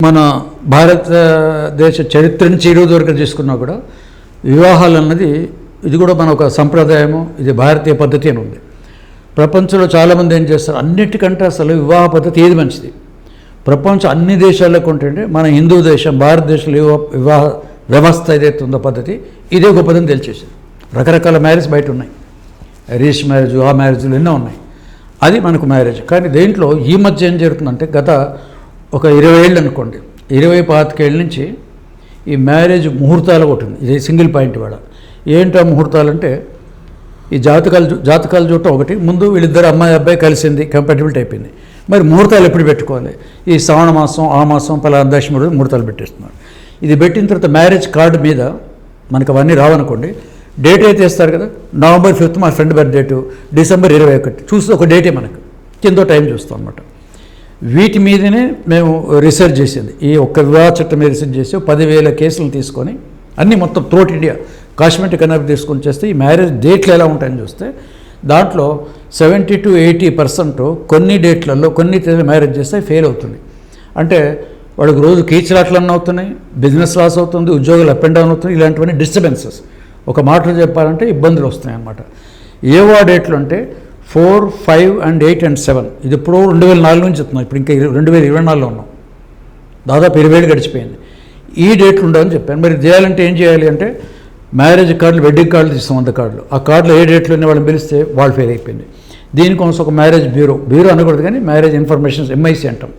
మన భారతదేశ చరిత్ర నుంచి ఈరోజు వరకు తీసుకున్నా కూడా వివాహాలు అన్నది ఇది కూడా మన ఒక సంప్రదాయము, ఇది భారతీయ పద్ధతి అని ఉంది. ప్రపంచంలో చాలామంది ఏం చేస్తారు, అన్నిటికంటే అసలు వివాహ పద్ధతి ఏది మంచిది ప్రపంచం అన్ని దేశాలకు ఉంటుంటే మన హిందూ దేశం భారతదేశంలో వివాహ వ్యవస్థ ఏదైతే ఉందో పద్ధతి ఇదే గొప్పదని తెలిసేసింది. రకరకాల మ్యారేజ్ బయట ఉన్నాయి, రిజిస్టర్ మ్యారేజ్, ఆ మ్యారేజ్లు ఎన్నో ఉన్నాయి, అది మనకు మ్యారేజ్. కానీ దేంట్లో ఈ మధ్య ఏం జరుగుతుందంటే గత ఒక 20 ఏళ్ళు అనుకోండి, 20-25 ఏళ్ళ నుంచి ఈ మ్యారేజ్ ముహూర్తాలు ఉంటుంది. ఇది సింగిల్ పాయింట్ వాడ ఏంటో ముహూర్తాలు అంటే ఈ జాతకాలు చూడటం ఒకటి, ముందు వీళ్ళిద్దరు అమ్మాయి అబ్బాయి కలిసింది, కంపాటిబిలిటీ అయిపోయింది. మరి ముహూర్తాలు ఎప్పుడు పెట్టుకోవాలి, ఈ శ్రావణ మాసం ఆ మాసం పలానా దశమి రోజు ముహూర్తాలు పెట్టేస్తున్నారు. ఇది పెట్టిన తర్వాత మ్యారేజ్ కార్డు మీద మనకు అవన్నీ రావనుకోండి, డేట్ అయితే ఇస్తారు కదా, November 5th మా ఫ్రెండ్ బర్త్ డేటు, December 21 చూస్తే ఒక డేటే మనకు కిందో టైం చూస్తాం అనమాట. వీటి మీదనే మేము రీసెర్చ్ చేసింది, ఈ ఒక్క వివాహ చట్టం మీద రీసెర్చ్ చేసి 10,000 కేసులు తీసుకొని అన్నీ మొత్తం త్రోట్ ఇండియా కాస్మెటిక్ కనెక్ట్ తీసుకొని చేస్తే ఈ మ్యారేజ్ డేట్లు ఎలా ఉంటాయని చూస్తే దాంట్లో 70 to 80% కొన్ని డేట్లలో కొన్ని మ్యారేజ్ చేస్తే ఫెయిల్ అవుతుంది. అంటే వాడికి రోజు కీచులాట్లన్నీ అవుతున్నాయి, బిజినెస్ లాస్ అవుతుంది, ఉద్యోగాలు అప్ అండ్ డౌన్ అవుతుంది, ఇలాంటివన్నీ డిస్టర్బెన్సెస్. ఒక మాటలో చెప్పాలంటే ఇబ్బందులు వస్తున్నాయి అన్నమాట. ఏవో డేట్లు అంటే 4, 5 and 8 and 7 ఇది ఎప్పుడో 2004 నుంచి చెప్తున్నాం, ఇప్పుడు ఇంకా 2024లో ఉన్నాం, దాదాపు 20 ఏళ్ళు గడిచిపోయింది. ఈ డేట్లు ఉండవని చెప్పాను. మరి చేయాలంటే ఏం చేయాలి అంటే మ్యారేజ్ కార్డులు, వెడ్డింగ్ కార్డులు తీస్తాం 100 కార్డులు, ఆ కార్డులో ఏ డేట్లు ఉన్న వాళ్ళని పిలిస్తే వాళ్ళు ఫెయిల్ అయిపోయింది. దీనికోసం ఒక మ్యారేజ్ బ్యూరో అనకూడదు కానీ మ్యారేజ్ ఇన్ఫర్మేషన్స్ MIC అంటాం.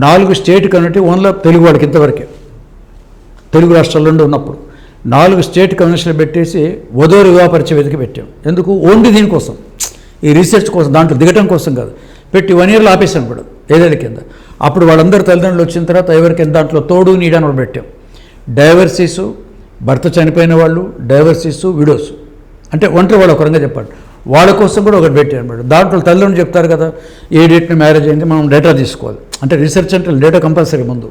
4 స్టేట్ కమ్యూనిటీ ఓన్లో తెలుగు వాడికి ఇంతవరకే, తెలుగు రాష్ట్రాల్లో ఉన్నప్పుడు 4 స్టేట్ కన్వెన్షన్లు పెట్టేసి వధూవర వివాహ పరిచయ వేదిక పెట్టాం. ఎందుకు? ఓన్లీ దీనికోసం, ఈ రీసెర్చ్ కోసం, దాంట్లో దిగటం కోసం కాదు. పెట్టి 1 yearలో ఆపేసాను కూడా ఏదైనా కింద. అప్పుడు వాళ్ళందరూ తల్లిదండ్రులు వచ్చిన తర్వాత ఎవరికి దాంట్లో తోడు నీడని కూడా పెట్టాం. డైవర్సీసు, భర్త చనిపోయిన వాళ్ళు, డైవర్సీసు, విడోస్ అంటే ఒంటరి వాళ్ళు ఒకరంగా చెప్పండి, వాళ్ళ కోసం కూడా ఒకటి పెట్టాను అనమాట. దాంట్లో తల్లిదండ్రులు చెప్తారు కదా ఏ డేట్ని మ్యారేజ్ అయింది, మనం డేటా తీసుకోవాలి. అంటే రీసెర్చ్ అంటే డేటా కంపల్సరీ, ముందు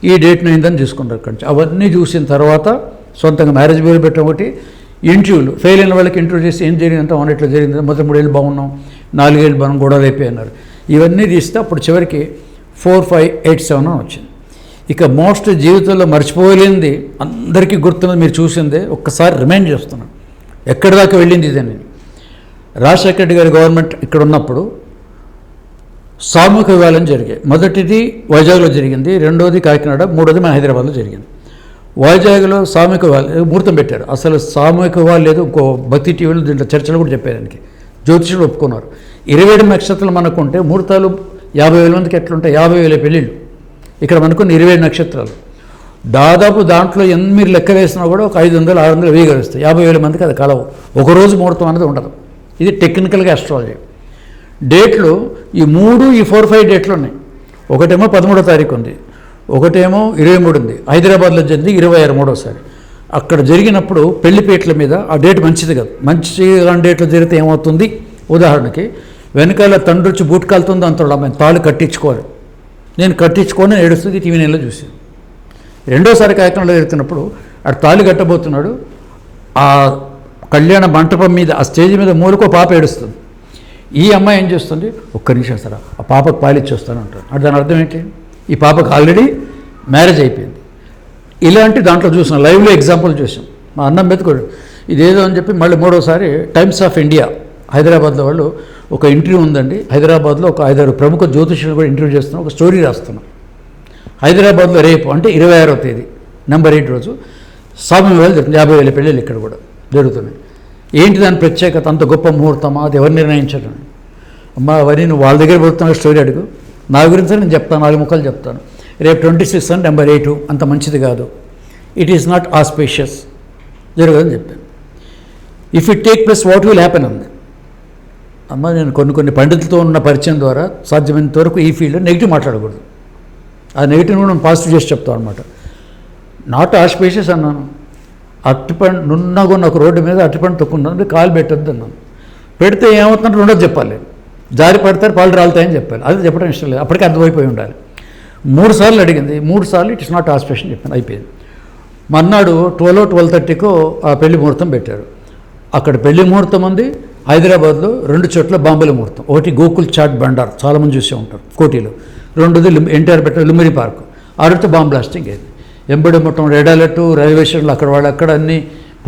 ఈ డేట్ని అయిందని చూసుకుంటారు. అక్కడి అవన్నీ చూసిన తర్వాత సొంతంగా మ్యారేజ్ బ్యూరో పెట్టడం ఒకటి, ఇంటర్వ్యూలు ఫెయిల్ అయిన వాళ్ళకి ఇంటర్వ్యూ చేసి ఏం జరిగిందంటే అవును ఇట్లా జరిగింది, మొదటి 3 ఏళ్ళు బాగున్నాం, 4 ఏళ్ళు మనం గొడవలు అయిపోయి అన్నారు. ఇవన్నీ తీస్తే అప్పుడు చివరికి 4, 5, 8, 7 అని వచ్చింది. ఇక మోస్ట్ జీవితంలో మర్చిపోలేనిది, అందరికీ గుర్తున్నది, మీరు చూసిందే, ఒక్కసారి రిమైండ్ చేస్తున్నాను ఎక్కడి దాకా వెళ్ళింది ఇదని. రాజశేఖర రెడ్డి గారి గవర్నమెంట్ ఇక్కడ ఉన్నప్పుడు సామూహిక వివాహాలు జరిగాయి. మొదటిది వైజాగ్లో జరిగింది, రెండోది కాకినాడ, మూడోది మన హైదరాబాద్లో జరిగింది. వైజాగ్లో సామూహిక వివాహాలు ముహూర్తం పెట్టారు. అసలు సామూహిక వివాహాలు లేదు, ఇంకో భక్తి టీవీలు దీంట్లో చర్చలు కూడా చెప్పేదానికి జ్యోతిషులు ఒప్పుకున్నారు. 27 నక్షత్రాలు మనకుంటే ముహూర్తాలు 50,000 మందికి ఎట్లుంటాయి, 50,000 పెళ్ళిళ్ళు. ఇక్కడ మనకున్న 27 నక్షత్రాలు దాదాపు దాంట్లో మీరు లెక్క వేసినా కూడా ఒక 500, 600, 1000 కలుస్తాయి. 50,000 మందికి అది కలవు. ఒకరోజు ముహూర్తం అనేది ఉండదు. ఇది టెక్నికల్గా ఆస్ట్రాలజీ. డేట్లు ఈ 3, ఈ 4, 5 డేట్లు ఉన్నాయి. ఒకటేమో 13వ తారీఖు ఉంది, ఒకటేమో 23 ఉంది. హైదరాబాద్లో జరిగింది 26 మూడోసారి. అక్కడ జరిగినప్పుడు పెళ్లిపేటల మీద ఆ డేట్ మంచిది కాదు. మంచి డేట్లో జరిగితే ఏమవుతుంది, ఉదాహరణకి వెనకాల తండ్రి వచ్చి బూట్ కాలుతుంది అంటాడు, అమ్మాయి తాళి కట్టించుకోవాలి, నేను కట్టించుకొని ఏడుస్తుంది టీవీ నెలలో చూసి. రెండోసారి కార్యక్రమంలో జరుగుతున్నప్పుడు అటు తాళి కట్టబోతున్నాడు, ఆ కళ్యాణ మంటపం మీద ఆ స్టేజ్ మీద మూలకో పాప ఏడుస్తుంది. ఈ అమ్మాయి ఏం చేస్తుంది, ఒక్క నిమిషం సార్ ఆ పాపకు పాలిచ్చేస్తాను అంటాడు. అంటే దాని అర్థం ఏంటి, ఈ పాపకు ఆల్రెడీ మ్యారేజ్ అయిపోయింది. ఇలాంటి దాంట్లో చూసాం, లైవ్లో ఎగ్జాంపుల్ చూసాం. మా అన్నం మెతుకోడు ఇదేదో అని చెప్పి మళ్ళీ మూడోసారి టైమ్స్ ఆఫ్ ఇండియా హైదరాబాద్లో వాళ్ళు ఒక ఇంటర్వ్యూ ఉందండి. హైదరాబాద్లో ఒక 5-6 ప్రముఖ జ్యోతిషులు కూడా ఇంటర్వ్యూ చేస్తున్నాం, ఒక స్టోరీ రాస్తున్నాం. హైదరాబాద్లో రేపు అంటే 26వ తేదీ నెంబర్ 8 రోజు సామూహిక వివాహాలు జరుగుతుంది. 50,000 పెళ్ళిళ్ళు ఇక్కడ కూడా జరుగుతున్నాయి. ఏంటి దాని ప్రత్యేకత, అంత గొప్ప ముహూర్తమా, అది ఎవరు నిర్ణయించడం? అమ్మ అవన్నీ నువ్వు వాళ్ళ దగ్గర పోతున్నా స్టోరీ అడుగు, నా గురించి నేను చెప్తాను, 4 ముక్కలు చెప్తాను. రేపు 26 అంటే నెంబర్ 8 అంత మంచిది కాదు, ఇట్ ఈస్ నాట్ ఆస్పీషియస్ జరగదని చెప్పాను. If it take place what will happen అంది. అమ్మ నేను కొన్ని పండితులతో ఉన్న పరిచయం ద్వారా సాధ్యమైనంత వరకు ఈ ఫీల్డ్లో నెగిటివ్ మాట్లాడకూడదు, ఆ నెగిటివ్ కూడా పాజిటివ్ చేసి చెప్తాం అనమాట. నాట్ ఆస్పీషియస్ అన్నాను. అరటిపండు నున్నగా ఒక రోడ్డు మీద అరటిపండు తొక్కున్నాను, కాలు పెట్టద్దు అన్నాను. పెడితే ఏమవుతుందంటే ఉండదు చెప్పాలి, జారి పడతారు పాలు రాలుతాయని చెప్పాలి. అది చెప్పడం ఇష్టం లేదు, అప్పటికే అర్థమైపోయి ఉండాలి. 3 సార్లు అడిగింది, 3 సార్లు ఇట్ ఇస్ నాట్ ఆస్పిరేషన్ చెప్పాను, అయిపోయింది. మర్నాడు 12:30కో ఆ పెళ్లి ముహూర్తం పెట్టారు. అక్కడ పెళ్లి ముహూర్తం ఉంది, హైదరాబాద్లో 2 చోట్ల బాంబేల ముహూర్తం. ఒకటి గోకుల్ చాట్ బండార్, చాలామంది చూసే ఉంటారు కోటిలో. రెండోది ఎన్టీఆర్ పెట్ట లుంబిని పార్క్. రోజు బాంబ్ బ్లాస్టింగ్ అయింది. ఎంబడి మొత్తం రెడ్ అలర్ట్, రైల్వే స్టేషన్లు అక్కడ వాళ్ళు అక్కడ అన్ని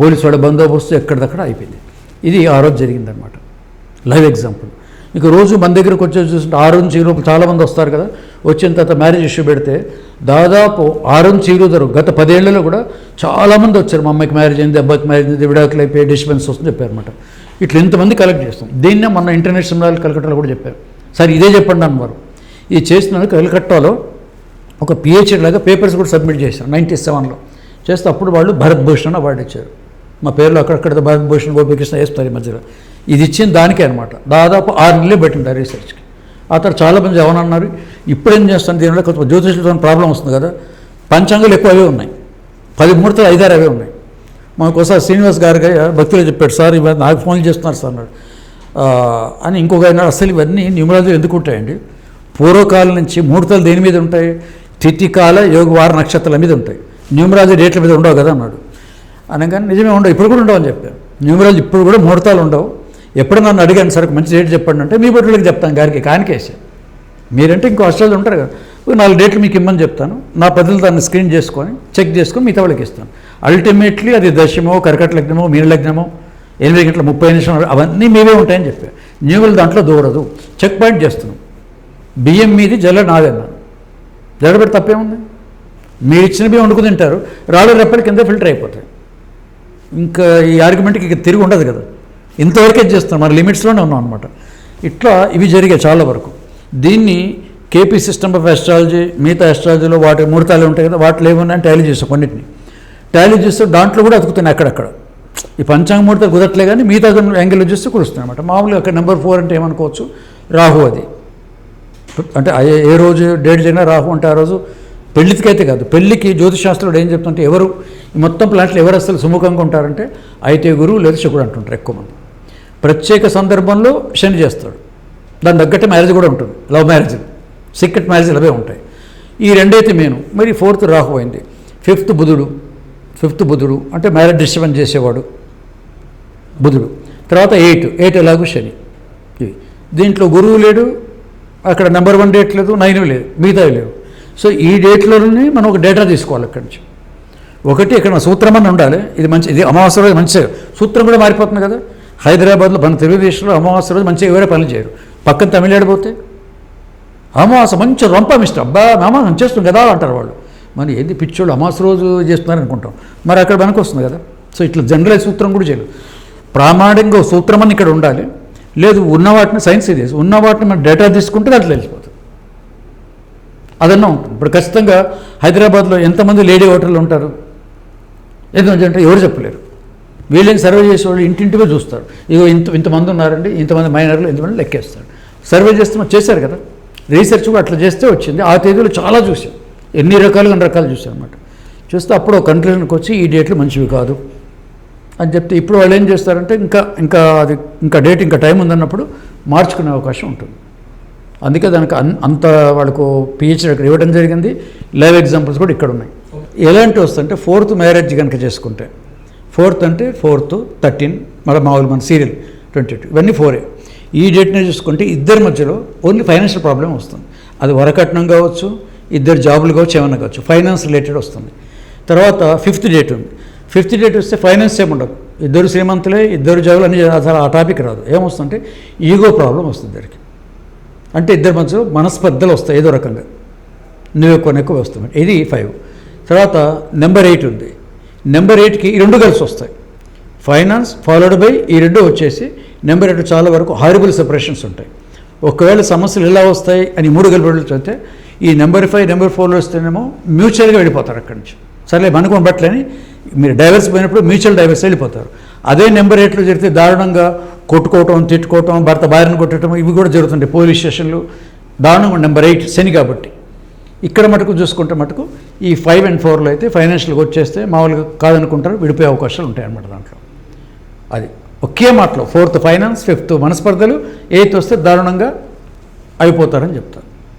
పోలీసు వాళ్ళ బందోబస్తు ఎక్కడిదక్కడ అయిపోయింది. ఇది ఆ రోజు జరిగిందనమాట. Live example. ఇక రోజు మన దగ్గరకు వచ్చేసి చూస్తుంటే 6 నుంచి ఈరోజు చాలామంది వస్తారు కదా. వచ్చిన తర్వాత మ్యారేజ్ ఇష్యూ పెడితే దాదాపు 6 నుంచి ఈరోజు గత 10 ఏళ్లలో కూడా చాలామంది వచ్చారు. మా అమ్మాయికి మ్యారేజ్ అయింది, అబ్బాయికి మ్యారేజ్ అయింది, విడాకులు అయిపోయి డిస్టర్బెన్స్ వస్తుంది చెప్పారనమాట. ఇట్లా ఇంతమంది కలెక్ట్ చేస్తాం. దీన్నే మొన్న ఇంటర్నేషనల్ వాళ్ళు కలకట్టాలో కూడా చెప్పారు. సార్ ఇదే చెప్పండి అన్నారు. ఇది చేసినందుకు కలకట్టాలో ఒక పిహెచ్డి లాగా పేపర్స్ కూడా సబ్మిట్ చేశారు 97లో చేస్తే అప్పుడు వాళ్ళు భరత్ భూషణ్ అవార్డు ఇచ్చారు. మా పేర్లు అక్కడక్కడ భరత్ భూషణ్, గోపికృష్ణ వేస్తారు ఈ మధ్యలో. ఇది ఇచ్చింది దానికే అనమాట. దాదాపు 6 నెలలే పెట్టింది ఆ రీసెర్చ్కి. ఆ తర్వాత చాలామంది ఏమన్నారు, ఇప్పుడు ఏం చేస్తాను దీనివల్ల కొంచెం జ్యోతిష్యులతో ప్రాబ్లం వస్తుంది కదా, పంచాంగాలు ఎక్కువ అవే ఉన్నాయి, 10 ముహూర్తాలు 5-6 అవే ఉన్నాయి. మాకోసారి శ్రీనివాస్ గారు భక్తులు చెప్పాడు, సార్ ఇవన్నీ నాకు ఫోన్ చేస్తున్నారు సార్ అన్నాడు. అని ఇంకొక అయినాడు, అసలు ఇవన్నీ న్యూమరాలజీ ఎందుకు ఉంటాయండి? పూర్వకాలం నుంచి ముహూర్తాలు దేని మీద ఉంటాయి? తిథికాల యోగ వార నక్షత్రాల మీద ఉంటాయి. న్యూమరాలజీ డేట్ల మీద ఉండవు కదా అన్నాడు. అనగానే నిజమే ఉండవు, ఇప్పుడు కూడా ఉండవు అని చెప్పాను. న్యూమరాలజీ ఇప్పుడు కూడా ముహూర్తాలు ఉండవు. ఎప్పుడు నన్ను అడిగాను సార్ మంచి డేట్ చెప్పండి అంటే మీ బొట్టులకి చెప్తాను గారికి కానికేసి, మీరంటే ఇంకో అష్టాలు ఉంటారు కదా, 4 డేట్లు మీకు ఇమ్మని చెప్తాను, నా పద్ధతులు దాన్ని స్క్రీన్ చేసుకొని చెక్ చేసుకొని మిగతా వాళ్ళకి ఇస్తాను. అల్టిమేట్లీ అది దశమో, కర్కట లగ్నమో, మీన లగ్నమో, 8 గంటల 30 నిమిషాలు అవన్నీ మీవే ఉంటాయని చెప్పాను. న్యూమరల్ దాంట్లో దూరదు, చెక్ పాయింట్ చేస్తున్నాం. బియ్యం మీది, జల్ల నాదన్నాను. జడబెట్టి తప్పేముంది? మీరు ఇచ్చిన బియ్యం వండుకు తింటారు, రాళ్ళు రెప్పలు కింద ఫిల్టర్ అయిపోతాయి. ఇంకా ఈ ఆర్గ్యుమెంట్కి ఇక తిరిగి ఉండదు కదా. ఇంతవరకే చేస్తాం, మన లిమిట్స్లోనే ఉన్నాం అనమాట. ఇట్లా ఇవి జరిగాయి చాలా వరకు. దీన్ని కేపీ సిస్టమ్ ఆఫ్ అస్ట్రాలజీ, మిగతా అస్ట్రాలజీలో వాటి ముహూర్తాలు ఉంటాయి కదా, వాటిలో ఏమున్నాయని టాలీ చేస్తాం. కొన్నిటిని టాలీ చేస్తే దాంట్లో కూడా అతుకుతున్నాయి అక్కడక్కడ. ఈ పంచాంగ ముహూర్తాలు కుదరట్లే కానీ మిగతా యాంగిల్లో చూస్తే కురుస్తున్నాయి అనమాట. మామూలుగా అక్కడ నెంబర్ 4 అంటే ఏమనుకోవచ్చు, రాహు. అది అంటే ఏ రోజు డేట్ జరిగినా రాహు అంటే ఆ రోజు పెళ్లికైతే కాదు, పెళ్లికి జ్యోతిశాస్త్రుడు ఏం చెప్తుంటే ఎవరు ఈ మొత్తం ప్లాంట్లు ఎవరు అసలు సుముఖంగా ఉంటారంటే అయితే గురువు లేదా శుకుడు అంటుంటారు ఎక్కువ మంది. ప్రత్యేక సందర్భంలో శని చేస్తాడు, దాని తగ్గట్టే మ్యారేజ్ కూడా ఉంటుంది. లవ్ మ్యారేజ్, సీక్రెట్ మ్యారేజ్ అవే ఉంటాయి. ఈ రెండైతే మెయిన్. మరి 4th రాహు అయింది. 5th బుధుడు అంటే మ్యారేజ్ డిస్టర్బెన్స్ చేసేవాడు బుధుడు. తర్వాత 8 ఎలాగో శని. ఇవి దీంట్లో గురువు లేడు, అక్కడ నెంబర్ 1 డేట్ లేదు, 9 లేదు, మిగతావి లేవు. సో ఈ డేట్లోనే మనం ఒక డేటా తీసుకోవాలి అక్కడి నుంచి. ఒకటి ఇక్కడ సూత్రం అని ఉండాలి. ఇది మంచి, ఇది అమావాస్య రోజు మంచిగా సూత్రం కూడా మారిపోతుంది కదా. హైదరాబాద్లో మన తెలుగుదేశంలో అమావాస్య రోజు మంచిగా ఎవరే పనులు చేయరు. పక్కన తమిళనాడిపోతే అమావాస్య మంచి రొంపం ఇష్టం, అబ్బా అమావాస్య చేస్తుంది కదా అంటారు వాళ్ళు. మరి ఏంది పిచ్చోళ్ళు అమావాస్య రోజు చేస్తున్నారు అనుకుంటాం, మరి అక్కడ మనకు వస్తుంది కదా. సో ఇట్లా జనరల్ సూత్రం కూడా చేయలేదు. ప్రామాణికంగా సూత్రం అని ఇక్కడ ఉండాలి. లేదు ఉన్న వాటిని సైన్స్ ఇది, ఉన్న వాటిని మనం డేటా తీసుకుంటే దాంట్లో తెలిసిపోతుంది. అదన్నా ఉంటుంది. ఇప్పుడు ఖచ్చితంగా హైదరాబాద్లో ఎంతమంది లేడీ ఓటర్లు ఉంటారు, ఎందుకంటే అంటే ఎవరు చెప్పలేరు. వీళ్ళని సర్వే చేసేవాళ్ళు ఇంటింటిగా చూస్తారు. ఇగో ఇంతమంది ఉన్నారండి, ఇంతమంది మైనర్లు, ఇంతమంది లెక్కేస్తారు. సర్వే చేస్తే చేశారు కదా, రీసెర్చ్ కూడా అట్లా చేస్తే వచ్చింది. ఆ తేదీలో చాలా చూసాం, ఎన్ని రకాలు చూసాం అనమాట. చూస్తే అప్పుడు ఒక కన్క్లూజన్కి వచ్చి ఈ డేట్లు మంచివి కాదు అని చెప్తే ఇప్పుడు వాళ్ళు ఏం చేస్తారంటే ఇంకా డేట్ ఇంకా టైం ఉందన్నప్పుడు మార్చుకునే అవకాశం ఉంటుంది. అందుకే దానికి అంత వాళ్ళకు పిహెచ్డీ అక్కడ ఇవ్వడం జరిగింది. లైవ్ ఎగ్జాంపుల్స్ కూడా ఇక్కడ ఉన్నాయి. ఎలాంటి వస్తుందంటే 4th మ్యారేజ్ కనుక చేసుకుంటే, 4th అంటే 4th 13 మామూలు మన సీరియల్ 22 ఇవన్నీ 4. ఈ డేట్నే చూసుకుంటే ఇద్దరి మధ్యలో ఓన్లీ ఫైనాన్షియల్ ప్రాబ్లం వస్తుంది. అది వరకట్నం కావచ్చు, ఇద్దరు జాబులు కావచ్చు, ఏమన్నా కావచ్చు, ఫైనాన్స్ రిలేటెడ్ వస్తుంది. తర్వాత 5th డేట్ ఉంది. 5th డేట్ వస్తే ఫైనాన్స్ ఏముండదు, ఇద్దరు శ్రీమంతులే, ఇద్దరు జాబులు అన్ని, అసలు ఆ టాపిక్ రాదు. ఏమొస్తుందంటే ఈగో ప్రాబ్లం వస్తుంది ఇద్దరికి. అంటే ఇద్దరి మధ్యలో మనస్పర్ధలు వస్తాయి ఏదో రకంగా, నువ్వు ఎక్కువ వస్తాయి. ఇది 5. తర్వాత నెంబర్ 8 ఉంది. నెంబర్ 8కి ఈ 2 కలిసి వస్తాయి. ఫైనాన్స్ ఫాలోడ్ బై ఈ 2 వచ్చేసి నెంబర్ 8 చాలా వరకు హారిబుల్ సెపరేషన్స్ ఉంటాయి. ఒకవేళ సమస్యలు ఎలా వస్తాయి అని 3 కలిపి చూస్తే ఈ నెంబర్ 5 నెంబర్ 4లో వస్తేనేమో మ్యూచువల్గా వెళ్ళిపోతారు అక్కడి నుంచి. సర్లే మనకు బట్టలని మీరు డైవర్స్ పోయినప్పుడు మ్యూచువల్ డైవర్స్ వెళ్ళిపోతారు. అదే నెంబర్ 8లో జరిగితే దారుణంగా కొట్టుకోవటం, తిట్టుకోవటం, భర్త భార్యను కొట్టడం, ఇవి కూడా జరుగుతుంటాయి పోలీస్ స్టేషన్లు. దారుణంగా నెంబర్ 8 శని కాబట్టి. ఇక్కడ మటుకు చూసుకుంటే మటుకు ఈ 5 and 4లో అయితే ఫైనాన్షియల్గా వచ్చేస్తే మామూలుగా కాదనుకుంటారు, విడిపోయే అవకాశాలు ఉంటాయి అన్నమాట దాంట్లో. అది ఒకే మాటలో 4th ఫైనాన్స్, 5th మనస్పర్ధలు, 8th వస్తే దారుణంగా అయిపోతారని చెప్తారు.